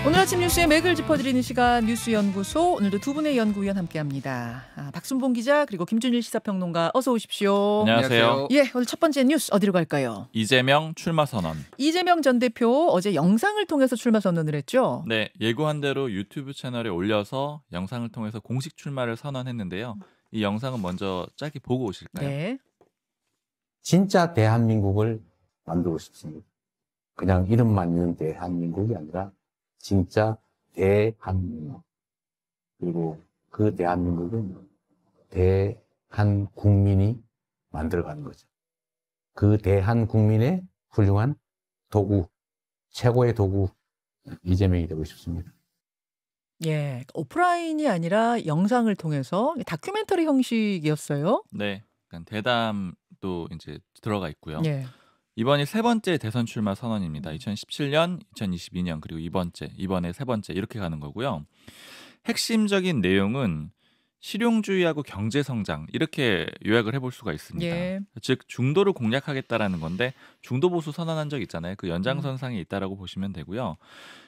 오늘 아침 뉴스의 맥을 짚어드리는 시간 뉴스연구소, 오늘도 두 분의 연구위원 함께합니다. 박순봉 기자 그리고 김준일 시사평론가 어서 오십시오. 안녕하세요. 예, 오늘 첫 번째 뉴스 어디로 갈까요? 이재명 출마 선언. 이재명 전 대표 어제 영상을 통해서 출마 선언을 했죠? 네, 예고한 대로 유튜브 채널에 올려서 영상을 통해서 공식 출마를 선언했는데요. 이 영상은 먼저 짧게 보고 오실까요? 네. 진짜 대한민국을 만들고 싶습니다. 그냥 이름만 있는 대한민국이 아니라 진짜 대한민국. 그리고 그 대한민국은 대한국민이 만들어가는 거죠. 그 대한국민의 훌륭한 도구, 최고의 도구, 이재명이 되고 싶습니다. 예, 오프라인이 아니라 영상을 통해서 다큐멘터리 형식이었어요. 네, 그러니까 대담도 이제 들어가 있고요. 예. 이번이 세 번째 대선 출마 선언입니다. 2017년, 2022년 그리고 이번에 세 번째 이렇게 가는 거고요. 핵심적인 내용은 실용주의하고 경제성장 이렇게 요약을 해볼 수가 있습니다. 예. 즉 중도를 공략하겠다라는 건데 중도 보수 선언한 적 있잖아요. 그 연장선상에 있다라고 보시면 되고요.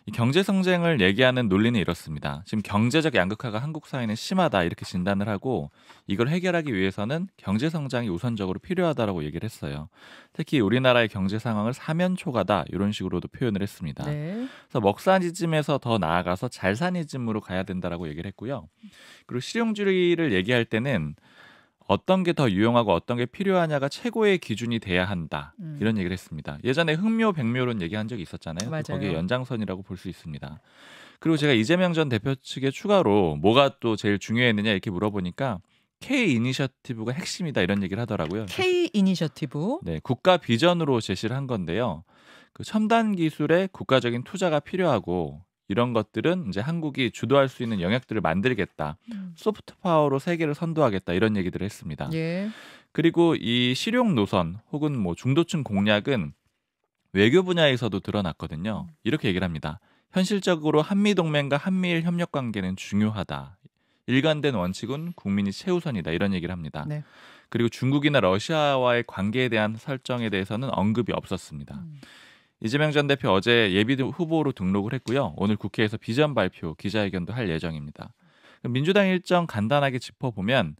이 경제성장을 얘기하는 논리는 이렇습니다. 지금 경제적 양극화가 한국 사회는 심하다 이렇게 진단을 하고 이걸 해결하기 위해서는 경제성장이 우선적으로 필요하다라고 얘기를 했어요. 특히 우리나라의 경제 상황을 사면초가다 이런 식으로도 표현을 했습니다. 네. 그래서 먹사니즘에서 더 나아가서 잘사니즘으로 가야 된다라고 얘기를 했고요. 그리고 실용주의를 얘기할 때는 어떤 게 더 유용하고 어떤 게 필요하냐가 최고의 기준이 돼야 한다. 이런 얘기를 했습니다. 예전에 흑묘, 백묘론 얘기한 적이 있었잖아요. 맞아요. 거기에 연장선이라고 볼 수 있습니다. 그리고 제가 이재명 전 대표 측에 추가로 뭐가 또 제일 중요했느냐 이렇게 물어보니까 K 이니셔티브가 핵심이다 이런 얘기를 하더라고요. K 이니셔티브. 네, 국가 비전으로 제시를 한 건데요. 그 첨단 기술에 국가적인 투자가 필요하고 이런 것들은 이제 한국이 주도할 수 있는 영역들을 만들겠다. 소프트 파워로 세계를 선도하겠다. 이런 얘기들을 했습니다. 예. 그리고 이 실용 노선 혹은 뭐 중도층 공략은 외교 분야에서도 드러났거든요. 이렇게 얘기를 합니다. 현실적으로 한미 동맹과 한미일 협력 관계는 중요하다. 일관된 원칙은 국민이 최우선이다. 이런 얘기를 합니다. 네. 그리고 중국이나 러시아와의 관계에 대한 설정에 대해서는 언급이 없었습니다. 이재명 전 대표 어제 예비 후보로 등록을 했고요. 오늘 국회에서 비전 발표, 기자회견도 할 예정입니다. 민주당 일정 간단하게 짚어보면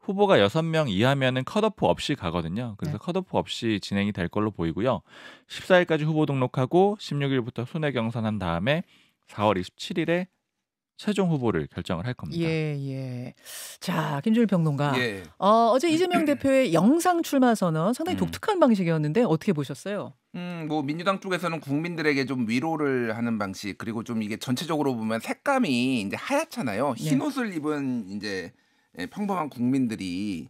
후보가 6명 이하면은 컷오프 없이 가거든요. 그래서 네. 컷오프 없이 진행이 될 걸로 보이고요. 14일까지 후보 등록하고 16일부터 순회 경선한 다음에 4월 27일에 최종 후보를 결정을 할 겁니다. 예. 자, 김준일 평론가. 예. 어제 이재명 대표의 영상 출마 선언 상당히 독특한 방식이었는데 어떻게 보셨어요? 뭐 민주당 쪽에서는 국민들에게 좀 위로를 하는 방식, 그리고 좀 이게 전체적으로 보면 색감이 이제 하얗잖아요. 흰 옷을 입은 이제 평범한 국민들이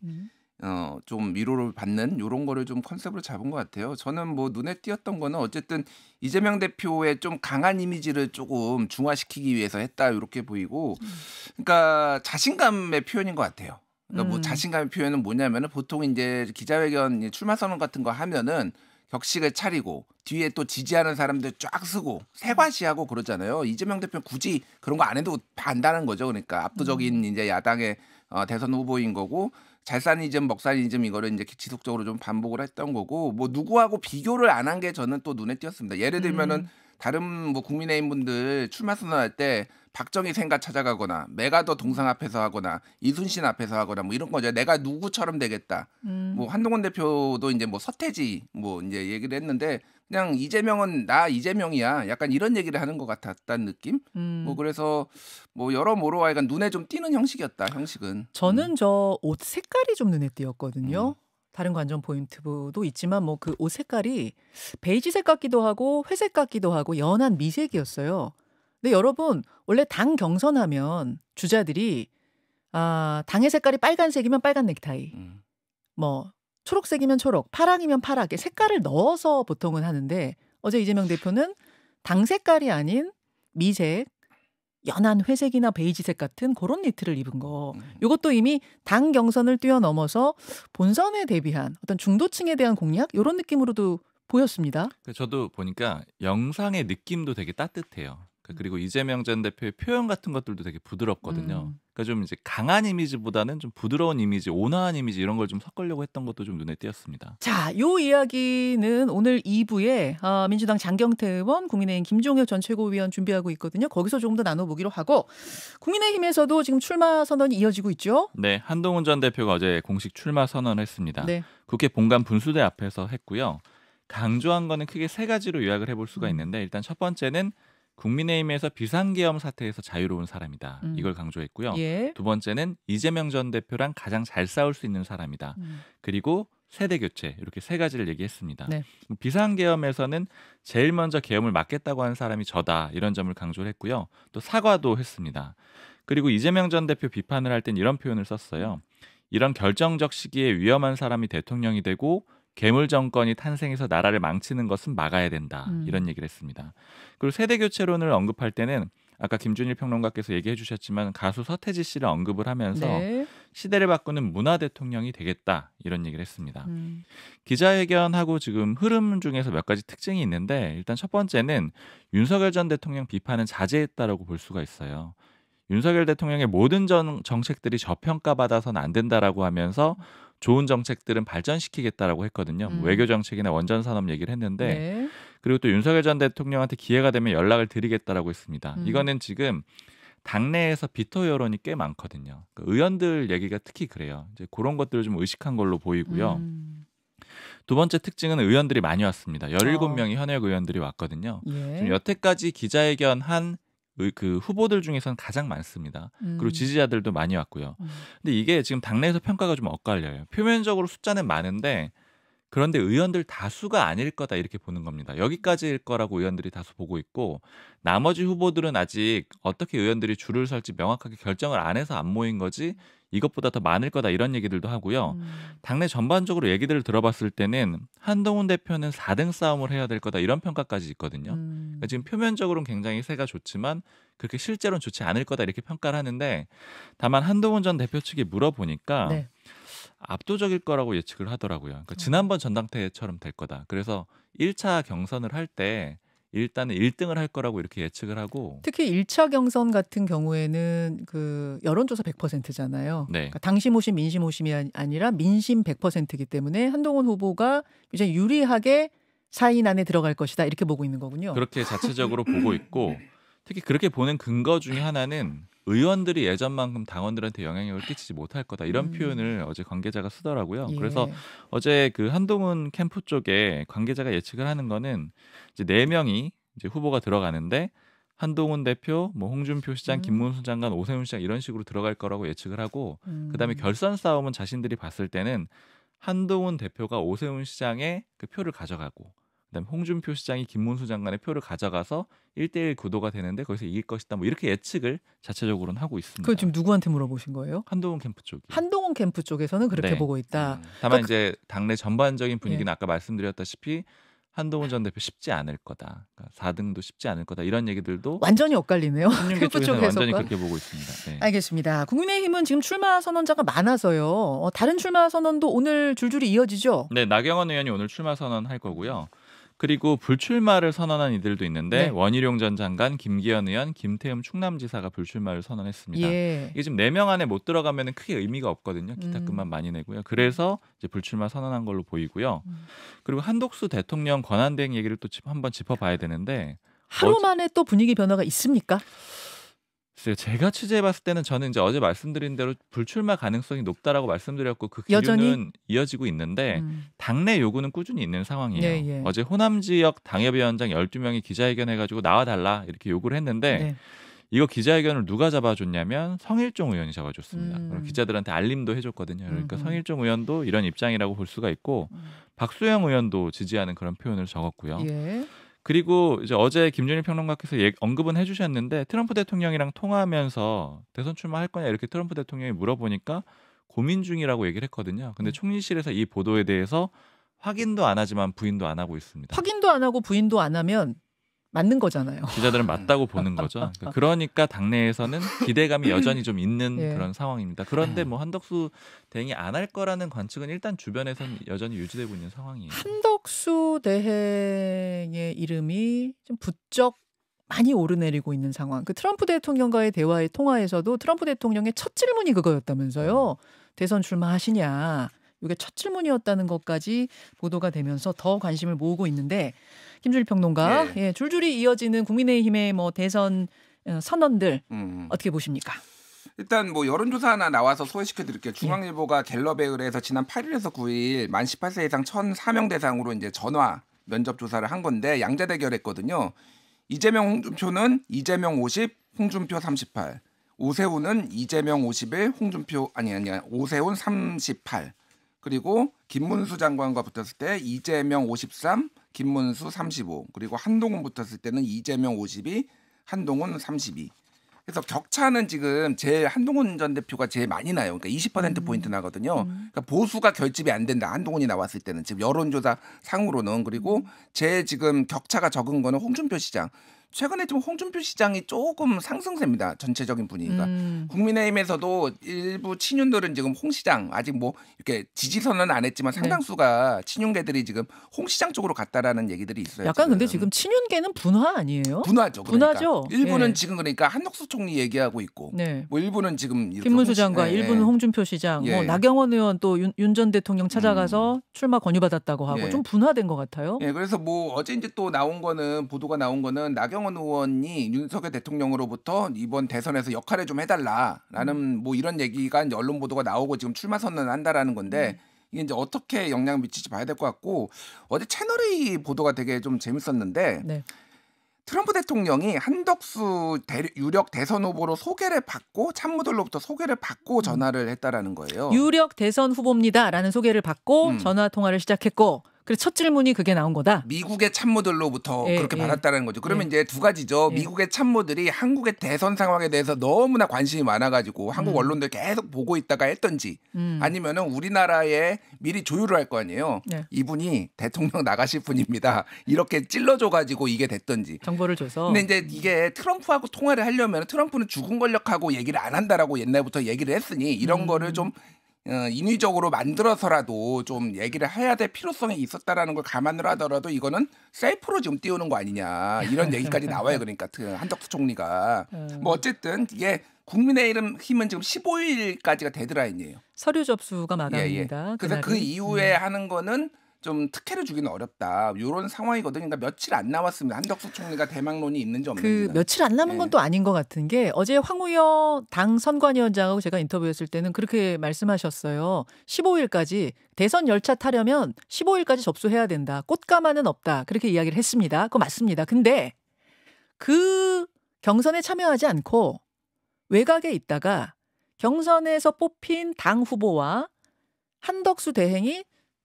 좀 위로를 받는 이런 거를 좀 컨셉으로 잡은 것 같아요. 저는 뭐 눈에 띄었던 거는 어쨌든 이재명 대표의 좀 강한 이미지를 조금 중화시키기 위해서 했다 이렇게 보이고, 그러니까 자신감의 표현인 것 같아요. 그러니까 뭐 자신감의 표현은 뭐냐면은 보통 이제 기자회견 출마 선언 같은 거 하면은 격식을 차리고 뒤에 또 지지하는 사람들 쫙 쓰고 세과시하고 그러잖아요. 이재명 대표는 굳이 그런 거 안 해도 반다는 거죠. 그러니까 압도적인 이제 야당의 대선 후보인 거고, 잘사니즘, 먹사니즘 이거를 이제 지속적으로 좀 반복을 했던 거고, 뭐 누구하고 비교를 안 한 게 저는 또 눈에 띄었습니다. 예를 들면은 다른 뭐 국민의힘 분들 출마 선언할 때 박정희 생가 찾아가거나 메가더 동상 앞에서 하거나 이순신 앞에서 하거나 뭐 이런 거죠. 내가 누구처럼 되겠다. 뭐 한동훈 대표도 이제 뭐 서태지 뭐 이제 얘기를 했는데 그냥 이재명은 나 이재명이야. 약간 이런 얘기를 하는 것 같았다는 느낌? 뭐 그래서 뭐 여러모로 하여간 눈에 좀 띄는 형식이었다. 형식은. 저는 저 옷 색깔이 좀 눈에 띄었거든요. 다른 관전 포인트도 있지만 뭐 그 옷 색깔이 베이지색 같기도 하고 회색 같기도 하고 연한 미색이었어요. 근데 여러분 원래 당 경선하면 주자들이 당의 색깔이 빨간색이면 빨간 넥타이, 뭐 초록색이면 초록, 파랑이면 파랗게 색깔을 넣어서 보통은 하는데 어제 이재명 대표는 당 색깔이 아닌 미색, 연한 회색이나 베이지색 같은 그런 니트를 입은 거. 이것도 이미 당 경선을 뛰어넘어서 본선에 대비한 어떤 중도층에 대한 공략 이런 느낌으로도 보였습니다. 저도 보니까 영상의 느낌도 되게 따뜻해요. 그리고 이재명 전 대표의 표현 같은 것들도 되게 부드럽거든요. 그러니까 좀 이제 강한 이미지보다는 좀 부드러운 이미지, 온화한 이미지 이런 걸 좀 섞으려고 했던 것도 좀 눈에 띄었습니다. 자, 요 이야기는 오늘 2부에 민주당 장경태 의원, 국민의힘 김종혁 전 최고위원 준비하고 있거든요. 거기서 조금 더 나눠보기로 하고 국민의힘에서도 지금 출마 선언이 이어지고 있죠. 네, 한동훈 전 대표가 어제 공식 출마 선언했습니다. 네. 국회 본관 분수대 앞에서 했고요. 강조한 거는 크게 세 가지로 요약을 해볼 수가 있는데 일단 첫 번째는 국민의힘에서 비상계엄 사태에서 자유로운 사람이다. 이걸 강조했고요. 예. 두 번째는 이재명 전 대표랑 가장 잘 싸울 수 있는 사람이다. 그리고 세대 교체 이렇게 세 가지를 얘기했습니다. 네. 비상계엄에서는 제일 먼저 계엄을 막겠다고 한 사람이 저다. 이런 점을 강조를 했고요. 또 사과도 했습니다. 그리고 이재명 전 대표 비판을 할 땐 이런 표현을 썼어요. 이런 결정적 시기에 위험한 사람이 대통령이 되고 괴물 정권이 탄생해서 나라를 망치는 것은 막아야 된다. 이런 얘기를 했습니다. 그리고 세대 교체론을 언급할 때는 아까 김준일 평론가께서 얘기해 주셨지만 가수 서태지 씨를 언급을 하면서 네. 시대를 바꾸는 문화 대통령이 되겠다. 이런 얘기를 했습니다. 기자회견하고 지금 흐름 중에서 몇 가지 특징이 있는데 일단 첫 번째는 윤석열 전 대통령 비판은 자제했다라고 볼 수가 있어요. 윤석열 대통령의 모든 정책들이 저평가받아서는 안 된다라고 하면서 좋은 정책들은 발전시키겠다라고 했거든요. 외교 정책이나 원전 산업 얘기를 했는데 네. 그리고 또 윤석열 전 대통령한테 기회가 되면 연락을 드리겠다라고 했습니다. 이거는 지금 당내에서 비토 여론이 꽤 많거든요. 의원들 얘기가 특히 그래요. 이제 그런 것들을 좀 의식한 걸로 보이고요. 두 번째 특징은 의원들이 많이 왔습니다. 17명이 현역 의원들이 왔거든요. 예. 지금 여태까지 기자회견한 그 후보들 중에서는 가장 많습니다. 그리고 지지자들도 많이 왔고요. 근데 이게 지금 당내에서 평가가 좀 엇갈려요. 표면적으로 숫자는 많은데 그런데 의원들 다수가 아닐 거다 이렇게 보는 겁니다. 여기까지일 거라고 의원들이 다수 보고 있고 나머지 후보들은 아직 어떻게 의원들이 줄을 설지 명확하게 결정을 안 해서 안 모인 거지 이것보다 더 많을 거다 이런 얘기들도 하고요. 당내 전반적으로 얘기들을 들어봤을 때는 한동훈 대표는 4등 싸움을 해야 될 거다 이런 평가까지 있거든요. 그러니까 지금 표면적으로는 굉장히 세가 좋지만 그렇게 실제로는 좋지 않을 거다 이렇게 평가를 하는데 다만 한동훈 전 대표 측에 물어보니까 네. 압도적일 거라고 예측을 하더라고요. 그러니까 지난번 전당대회처럼 될 거다. 그래서 1차 경선을 할 때 일단은 1등을 할 거라고 이렇게 예측을 하고 특히 1차 경선 같은 경우에는 그 여론조사 100%잖아요. 네. 그러니까 당심 호심 민심 호심이 아니라 민심 100%이기 때문에 한동훈 후보가 이제 유리하게 4인 안에 들어갈 것이다 이렇게 보고 있는 거군요. 그렇게 자체적으로 보고 있고 특히 그렇게 보는 근거 중에 하나는 의원들이 예전만큼 당원들한테 영향력을 끼치지 못할 거다 이런 표현을 어제 관계자가 쓰더라고요. 예. 그래서 어제 그 한동훈 캠프 쪽에 관계자가 예측을 하는 거는 이제 4명이 이제 후보가 들어가는데 한동훈 대표, 뭐 홍준표 시장, 김문수 장관, 오세훈 시장 이런 식으로 들어갈 거라고 예측을 하고 그다음에 결선 싸움은 자신들이 봤을 때는 한동훈 대표가 오세훈 시장의 그 표를 가져가고 그다음에 홍준표 시장이 김문수 장관의 표를 가져가서 1대1 구도가 되는데 거기서 이길 것이다. 뭐 이렇게 예측을 자체적으로는 하고 있습니다. 그걸 지금 누구한테 물어보신 거예요? 한동훈 캠프 쪽이. 한동훈 캠프 쪽에서는 그렇게 네. 보고 있다. 다만 그러니까 이제 당내 전반적인 분위기는 예. 아까 말씀드렸다시피 한동훈 전 대표 쉽지 않을 거다. 그러니까 4등도 쉽지 않을 거다. 이런 얘기들도 완전히 엇갈리네요. 신윤계 캠프 쪽에서는 완전히 쪽에서가. 그렇게 보고 있습니다. 네. 알겠습니다. 국민의힘은 지금 출마 선언자가 많아서요. 다른 출마 선언도 오늘 줄줄이 이어지죠? 네, 나경원 의원이 오늘 출마 선언할 거고요. 그리고 불출마를 선언한 이들도 있는데 네. 원희룡 전 장관, 김기현 의원, 김태흠 충남지사가 불출마를 선언했습니다. 예. 이게 지금 4명 안에 못 들어가면 크게 의미가 없거든요. 기타금만 많이 내고요. 그래서 이제 불출마 선언한 걸로 보이고요. 그리고 한독수 대통령 권한대행 얘기를 또 한번 짚어봐야 되는데 하루 만에 또 분위기 변화가 있습니까? 글쎄요, 제가 취재해봤을 때는 저는 이제 어제 말씀드린 대로 불출마 가능성이 높다라고 말씀드렸고 그 기류는 여전히? 이어지고 있는데 당내 요구는 꾸준히 있는 상황이에요. 예, 예. 어제 호남 지역 당협위원장 12명이 기자회견해가지고 나와달라 이렇게 요구를 했는데 네. 이거 기자회견을 누가 잡아줬냐면 성일종 의원이 잡아줬습니다. 그럼 기자들한테 알림도 해줬거든요. 그러니까 성일종 의원도 이런 입장이라고 볼 수가 있고 박수영 의원도 지지하는 그런 표현을 적었고요. 예. 그리고 이제 어제 김준일 평론가께서 언급은 해주셨는데 트럼프 대통령이랑 통화하면서 대선 출마할 거냐 이렇게 트럼프 대통령이 물어보니까 고민 중이라고 얘기를 했거든요. 근데 총리실에서 이 보도에 대해서 확인도 안 하지만 부인도 안 하고 있습니다. 확인도 안 하고 부인도 안 하면 맞는 거잖아요. 기자들은 맞다고 보는 거죠. 그러니까 당내에서는 기대감이 여전히 좀 있는 예. 그런 상황입니다. 그런데 뭐 한덕수 대행이 안 할 거라는 관측은 일단 주변에서는 여전히 유지되고 있는 상황이에요. 한덕수 대행의 이름이 좀 부쩍 많이 오르내리고 있는 상황. 그 트럼프 대통령과의 대화의 통화에서도 트럼프 대통령의 첫 질문이 그거였다면서요. 대선 출마하시냐. 이게 첫 질문이었다는 것까지 보도가 되면서 더 관심을 모으고 있는데 김준일 평론가, 예, 줄줄이 이어지는 국민의힘의 뭐 대선 선언들 어떻게 보십니까? 일단 뭐 여론조사 하나 나와서 소개시켜 드릴게요. 중앙일보가 갤럽에 의해서 지난 8일에서 9일 만 18세 이상 1,004명 대상으로 이제 전화 면접 조사를 한 건데 양자 대결했거든요. 이재명 홍준표는 이재명 50, 홍준표 38. 오세훈은 이재명 51, 홍준표 아니야 오세훈 38. 그리고 김문수 장관과 붙었을 때 이재명 53, 김문수 35. 그리고 한동훈 붙었을 때는 이재명 52, 한동훈 32. 그래서 격차는 지금 제일 한동훈 전 대표가 제일 많이 나요. 그러니까 20%포인트 나거든요. 그러니까 보수가 결집이 안 된다. 한동훈이 나왔을 때는 지금 여론조사 상으로는. 그리고 제일 지금 격차가 적은 거는 홍준표 시장. 최근에 좀 홍준표 시장이 조금 상승세입니다. 전체적인 분위기가. 국민의힘에서도 일부 친윤들은 지금 홍 시장 아직 뭐 이렇게 지지선언은 안 했지만 상당수가 친윤계들이 지금 홍 시장 쪽으로 갔다라는 얘기들이 있어요. 약간 근데 지금 친윤계는 분화 아니에요? 분화죠. 그러니까. 분화죠. 일부는 지금 그러니까 한덕수 총리 얘기하고 있고, 뭐 일부는 지금 김문수 장관, 일부는 홍준표 시장, 뭐 나경원 의원 또 윤 전 대통령 찾아가서 출마 권유받았다고 하고 좀 분화된 것 같아요. 그래서 뭐 어제 이제 또 나온 거는 보도가 나온 거는 나경원 의원이 윤석열 대통령으로부터 이번 대선에서 역할을 좀 해달라라는 뭐 이런 얘기가 이제 언론 보도가 나오고 지금 출마 선언을 한다라는 건데 이게 이제 어떻게 영향을 미칠지 봐야 될 것 같고 어제 채널A 보도가 되게 좀 재밌었는데 트럼프 대통령이 한덕수 유력 대선 후보로 소개를 받고 참모들로부터 소개를 받고 전화를 했다라는 거예요. 유력 대선 후보입니다라는 소개를 받고 전화 통화를 시작했고 그래서 첫 질문이 그게 나온 거다. 미국의 참모들로부터 그렇게 받았다는 거죠. 그러면 이제 두 가지죠. 미국의 참모들이 한국의 대선 상황에 대해서 너무나 관심이 많아가지고 한국 언론들 계속 보고 있다가 했던지 아니면은 우리나라에 미리 조율을 할 거 아니에요. 이분이 대통령 나가실 분입니다. 이렇게 찔러줘가지고 이게 됐던지. 정보를 줘서. 근데 이제 이게 트럼프하고 통화를 하려면 트럼프는 죽은 권력하고 얘기를 안 한다라고 옛날부터 얘기를 했으니 이런 거를 좀 인위적으로 만들어서라도 좀 얘기를 해야 될 필요성이 있었다라는 걸 감안을 하더라도 이거는 셀프로 지금 띄우는 거 아니냐 이런 얘기까지 나와요. 그러니까 한덕수 총리가 뭐 어쨌든 이게 국민의힘은 지금 15일까지가 데드라인이에요. 서류 접수가 마감입니다. 그래서 그 이후에 하는 거는 좀 특혜를 주기는 어렵다. 이런 상황이거든요. 그러니까 며칠 안 남았습니다. 한덕수 총리가 대망론이 있는지 없는지. 그 며칠 안 남은 건 또 아닌 것 같은 게 어제 황우여 당 선관위원장하고 제가 인터뷰했을 때는 그렇게 말씀하셨어요. 15일까지 대선 열차 타려면 15일까지 접수해야 된다. 꽃가마는 없다. 그렇게 이야기를 했습니다. 그거 맞습니다. 근데 그 경선에 참여하지 않고 외곽에 있다가 경선에서 뽑힌 당 후보와 한덕수 대행이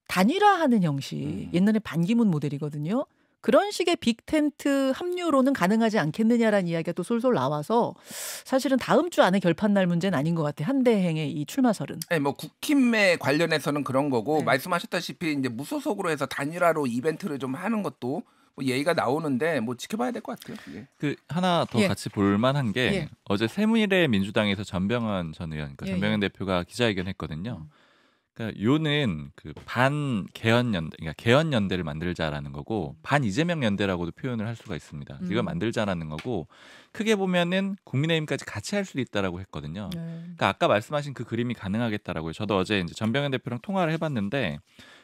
단일화하는 형식. 옛날에 반기문 모델이거든요. 그런 식의 빅텐트 합류로는 가능하지 않겠느냐라는 이야기가 또 솔솔 나와서 사실은 다음 주 안에 결판 날 문제는 아닌 것 같아요. 한 대행의 이 출마설은. 네, 뭐 국힘에 관련해서는 그런 거고 말씀하셨다시피 이제 무소속으로 해서 단일화로 이벤트를 좀 하는 것도 뭐 예의가 나오는데 뭐 지켜봐야 될 것 같아요. 그 하나 더 같이 볼만한 게 어제 새누리의 민주당에서 전병헌 전 의원, 그러니까 전병헌 대표가 기자회견했거든요. 그러니까 요는 그 반 개헌 연대, 그러니까 개헌 연대를 만들자라는 거고 반 이재명 연대라고도 표현을 할 수가 있습니다. 이걸 만들자라는 거고 크게 보면은 국민의힘까지 같이 할 수도 있다라고 했거든요. 그러니까 아까 말씀하신 그 그림이 가능하겠다라고요. 저도 어제 이제 전병헌 대표랑 통화를 해봤는데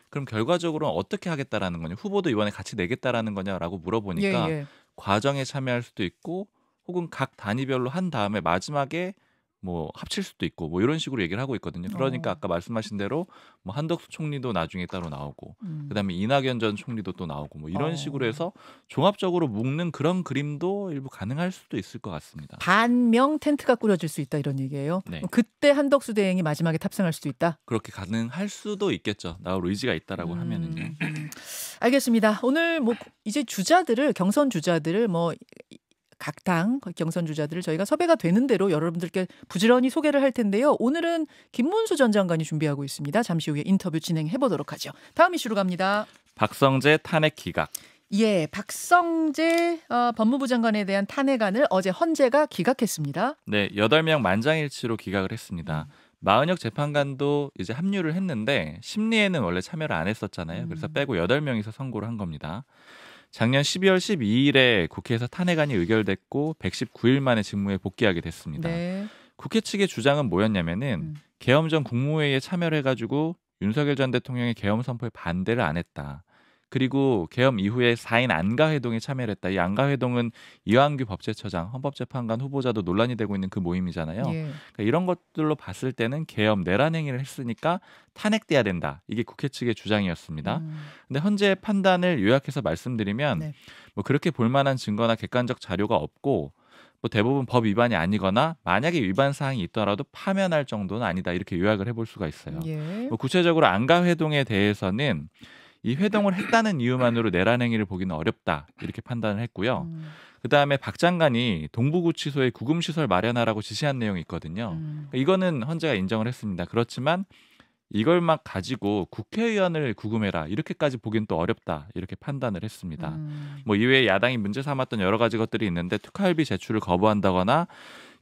그럼 결과적으로 어떻게 하겠다라는 거냐, 후보도 이번에 같이 내겠다라는 거냐라고 물어보니까 과정에 참여할 수도 있고 혹은 각 단위별로 한 다음에 마지막에 뭐 합칠 수도 있고 뭐 이런 식으로 얘기를 하고 있거든요. 그러니까 아까 말씀하신 대로 뭐 한덕수 총리도 나중에 따로 나오고 그다음에 이낙연 전 총리도 또 나오고 뭐 이런 식으로 해서 종합적으로 묶는 그런 그림도 일부 가능할 수도 있을 것 같습니다. 반명 텐트가 꾸려질 수 있다 이런 얘기예요. 그때 한덕수 대행이 마지막에 탑승할 수도 있다. 그렇게 가능할 수도 있겠죠. 나올 의지가 있다라고 하면은요. 알겠습니다. 오늘 뭐 이제 주자들을 경선 주자들을 뭐 각 당 경선 주자들을 저희가 섭외가 되는 대로 여러분들께 부지런히 소개를 할 텐데요. 오늘은 김문수 전 장관이 준비하고 있습니다. 잠시 후에 인터뷰 진행해 보도록 하죠. 다음 이슈로 갑니다. 박성재 탄핵 기각. 박성재 법무부 장관에 대한 탄핵안을 어제 헌재가 기각했습니다. 네, 8명 만장일치로 기각을 했습니다. 마은혁 재판관도 이제 합류를 했는데 심리에는 원래 참여를 안 했었잖아요. 그래서 빼고 8명이서 선고를 한 겁니다. 작년 12월 12일에 국회에서 탄핵안이 의결됐고 119일 만에 직무에 복귀하게 됐습니다. 네. 국회 측의 주장은 뭐였냐면은 계엄 전 국무회의에 참여를 해가지고 윤석열 전 대통령의 계엄 선포에 반대를 안 했다. 그리고 계엄 이후에 4인 안가회동에 참여를 했다. 이 안가회동은 이완규 법제처장, 헌법재판관 후보자도 논란이 되고 있는 그 모임이잖아요. 예. 그러니까 이런 것들로 봤을 때는 계엄 내란 행위를 했으니까 탄핵돼야 된다. 이게 국회 측의 주장이었습니다. 근데 헌재의 판단을 요약해서 말씀드리면 네. 뭐 그렇게 볼 만한 증거나 객관적 자료가 없고 뭐 대부분 법 위반이 아니거나 만약에 위반 사항이 있더라도 파면할 정도는 아니다. 이렇게 요약을 해볼 수가 있어요. 예. 뭐 구체적으로 안가회동에 대해서는 이 회동을 했다는 이유만으로 내란 행위를 보기는 어렵다. 이렇게 판단을 했고요. 그다음에 박 장관이 동부구치소에 구금시설 마련하라고 지시한 내용이 있거든요. 이거는 헌재가 인정을 했습니다. 그렇지만 이걸 막 가지고 국회의원을 구금해라 이렇게까지 보기는 또 어렵다 이렇게 판단을 했습니다. 뭐 이외에 야당이 문제 삼았던 여러 가지 것들이 있는데 특활비 제출을 거부한다거나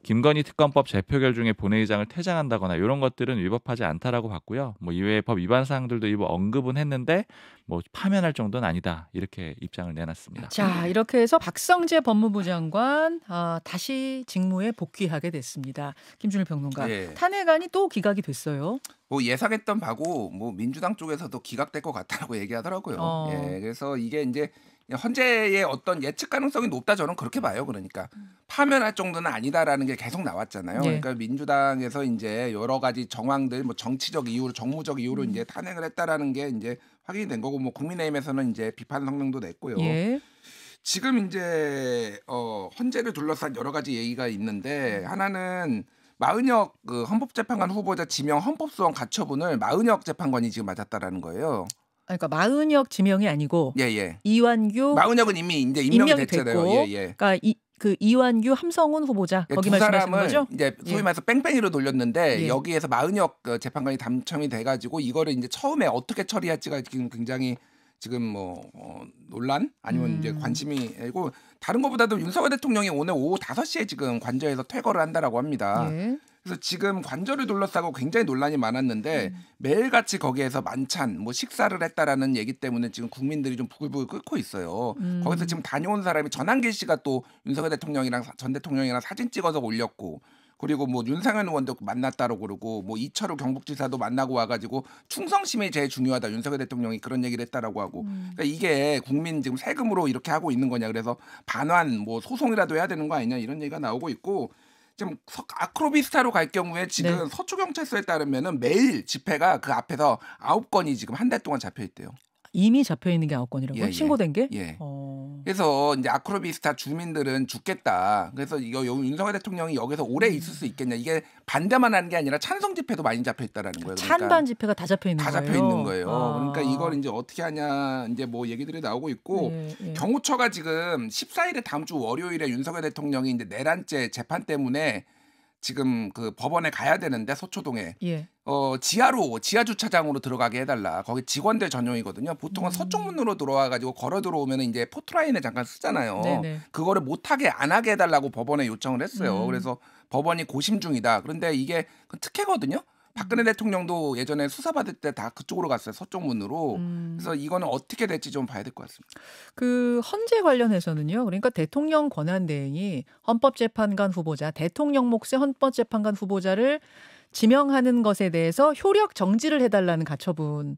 김건희 특검법 재표결 중에 본회의장을 퇴장한다거나 이런 것들은 위법하지 않다라고 봤고요. 뭐 이외에 법 위반 사항들도 일부 언급은 했는데 뭐 파면할 정도는 아니다 이렇게 입장을 내놨습니다. 자, 이렇게 해서 박성재 법무부 장관 다시 직무에 복귀하게 됐습니다. 김준일 평론가. 예. 탄핵안이 또 기각이 됐어요. 뭐 예상했던 바고 뭐 민주당 쪽에서도 기각될 것 같다라고 얘기하더라고요. 예, 그래서 이게 이제 헌재의 어떤 예측 가능성이 높다 저는 그렇게 봐요. 그러니까 파면할 정도는 아니다라는 게 계속 나왔잖아요. 네. 그러니까 민주당에서 이제 여러 가지 정황들, 뭐 정치적 이유로, 정무적 이유로 이제 탄핵을 했다라는 게 이제 확인이 된 거고, 뭐 국민의힘에서는 이제 비판 성명도 냈고요. 예. 지금 이제 헌재를 둘러싼 여러 가지 얘기가 있는데 하나는 마은혁 그 헌법재판관 후보자 지명 헌법소원 가처분을 마은혁 재판관이 지금 맞았다라는 거예요. 그러니까 마은혁 지명이 아니고 예. 이완규 마은혁은 이미 이제 임명이 됐잖아요. 됐고, 예. 그러니까 그 이완규 함성훈 후보자 예, 거기 두 말씀하시는 사람을 거죠? 이제 소위 말해서 뺑뺑이로 돌렸는데 예. 여기에서 마은혁 그 재판관이 당첨이 돼가지고 이거를 이제 처음에 어떻게 처리할지가 지금 굉장히 지금 뭐 논란 아니면 이제 관심이 있고, 다른 것보다도 윤석열 대통령이 오늘 오후 5시에 지금 관저에서 퇴거를 한다라고 합니다. 예. 그래서 지금 관저를 둘러싸고 굉장히 논란이 많았는데 매일같이 거기에서 만찬 뭐 식사를 했다라는 얘기 때문에 지금 국민들이 좀 부글부글 끓고 있어요. 거기서 지금 다녀온 사람이 전한길 씨가 또 윤석열 대통령이랑 전 대통령이랑 사진 찍어서 올렸고, 그리고 뭐 윤상현 의원도 만났다고 그러고, 뭐 이철우 경북지사도 만나고 와가지고 충성심이 제일 중요하다 윤석열 대통령이 그런 얘기를 했다라고 하고, 그러니까 이게 국민 지금 세금으로 이렇게 하고 있는 거냐, 그래서 반환 뭐 소송이라도 해야 되는 거 아니냐 이런 얘기가 나오고 있고, 지금 아크로비스타로 갈 경우에 지금 네. 서초경찰서에 따르면은 매일 집회가 그 앞에서 9건이 지금 한 달 동안 잡혀 있대요. 이미 잡혀 있는 게 9건이라고요? 예. 신고된 게? 예. 그래서 이제 아크로비스타 주민들은 죽겠다. 그래서 이거 윤석열 대통령이 여기서 오래 있을 수 있겠냐. 이게 반대만 하는 게 아니라 찬성 집회도 많이 잡혀 있다라는 거예요. 그러니까 찬반 집회가 다 잡혀 있는 다 거예요. 잡혀 있는 거예요. 그러니까 이걸 이제 어떻게 하냐 이제 뭐 얘기들이 나오고 있고, 예. 경호처가 지금 14일에 다음 주 월요일에 윤석열 대통령이 이제 내란죄 재판 때문에 지금 그 법원에 가야 되는데 서초동에 예. 지하 주차장으로 들어가게 해달라. 거기 직원들 전용이거든요. 보통은 서쪽문으로 들어와가지고 걸어 들어오면 이제 포트라인에 잠깐 쓰잖아요. 네네. 그거를 못하게 안 하게 해달라고 법원에 요청을 했어요. 그래서 법원이 고심 중이다. 그런데 이게 특혜거든요. 박근혜 대통령도 예전에 수사받을 때 다 그쪽으로 갔어요. 서쪽문으로. 그래서 이거는 어떻게 될지 좀 봐야 될 것 같습니다. 그 헌재 관련해서는요. 그러니까 대통령 권한대행이 헌법재판관 후보자, 대통령 몫의 헌법재판관 후보자를 지명하는 것에 대해서 효력 정지를 해달라는 가처분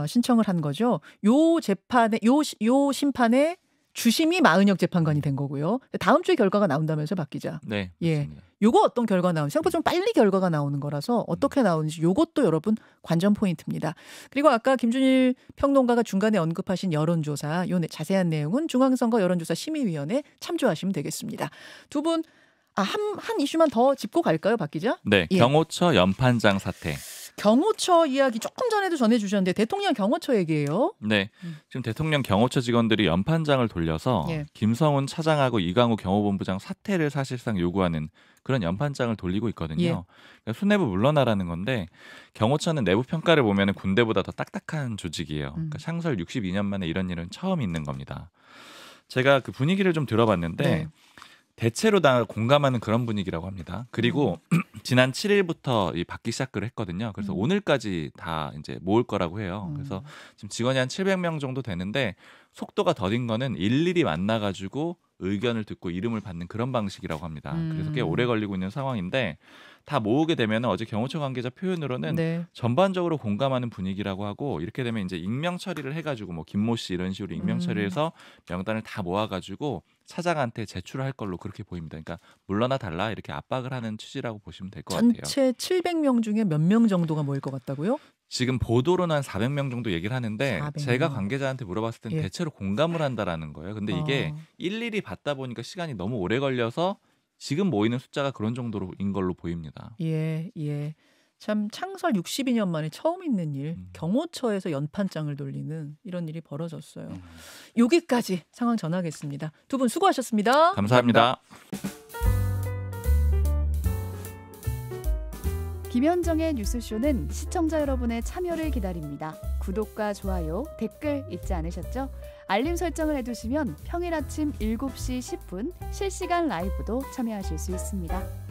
신청을 한 거죠. 요 재판에 요 심판에 주심이 마은혁 재판관이 된 거고요. 다음 주에 결과가 나온다면서 박 기자. 네, 예. 맞습니다. 요거 어떤 결과 나오는지 생각보다 좀 빨리 결과가 나오는 거라서 어떻게 나오는지 요것도 여러분 관전 포인트입니다. 그리고 아까 김준일 평론가가 중간에 언급하신 여론조사 요 자세한 내용은 중앙선거 여론조사 심의위원회 참조하시면 되겠습니다. 두 분 한 이슈만 더 짚고 갈까요, 박 기자? 네, 예. 경호처 연판장 사태. 경호처 이야기 조금 전에도 전해주셨는데 대통령 경호처 얘기예요. 네, 지금 대통령 경호처 직원들이 연판장을 돌려서 예. 김성훈 차장하고 이강우 경호본부장 사퇴를 사실상 요구하는 그런 연판장을 돌리고 있거든요. 예. 그러니까 수뇌부 물러나라는 건데, 경호처는 내부 평가를 보면 군대보다 더 딱딱한 조직이에요. 그러니까 창설 62년 만에 이런 일은 처음 있는 겁니다. 제가 그 분위기를 좀 들어봤는데 네. 대체로 다 공감하는 그런 분위기라고 합니다. 그리고 지난 7일부터 받기 시작을 했거든요. 그래서 오늘까지 다 이제 모을 거라고 해요. 그래서 지금 직원이 한 700명 정도 되는데 속도가 더딘 거는 일일이 만나가지고 의견을 듣고 이름을 받는 그런 방식이라고 합니다. 그래서 꽤 오래 걸리고 있는 상황인데 다 모으게 되면 어제 경호처 관계자 표현으로는 네. 전반적으로 공감하는 분위기라고 하고 이렇게 되면 이제 익명 처리를 해가지고 뭐 김모 씨 이런 식으로 익명 처리해서 명단을 다 모아가지고 차장한테 제출할 걸로 그렇게 보입니다. 그러니까 물러나 달라 이렇게 압박을 하는 취지라고 보시면 될 것 같아요. 전체 700명 중에 몇 명 정도가 모일 것 같다고요? 지금 보도로는 한 400명 정도 얘기를 하는데 400명. 제가 관계자한테 물어봤을 땐 예. 대체로 공감을 한다라는 거예요. 근데 이게 일일이 받다 보니까 시간이 너무 오래 걸려서 지금 모이는 숫자가 그런 정도인 걸로 보입니다. 예, 예. 참 창설 62년 만에 처음 있는 일, 경호처에서 연판장을 돌리는 이런 일이 벌어졌어요. 여기까지 상황 전하겠습니다. 두 분 수고하셨습니다. 감사합니다. 김현정의 뉴스쇼는 시청자 여러분의 참여를 기다립니다. 구독과 좋아요, 댓글 잊지 않으셨죠? 알림 설정을 해두시면 평일 아침 7시 10분 실시간 라이브도 참여하실 수 있습니다.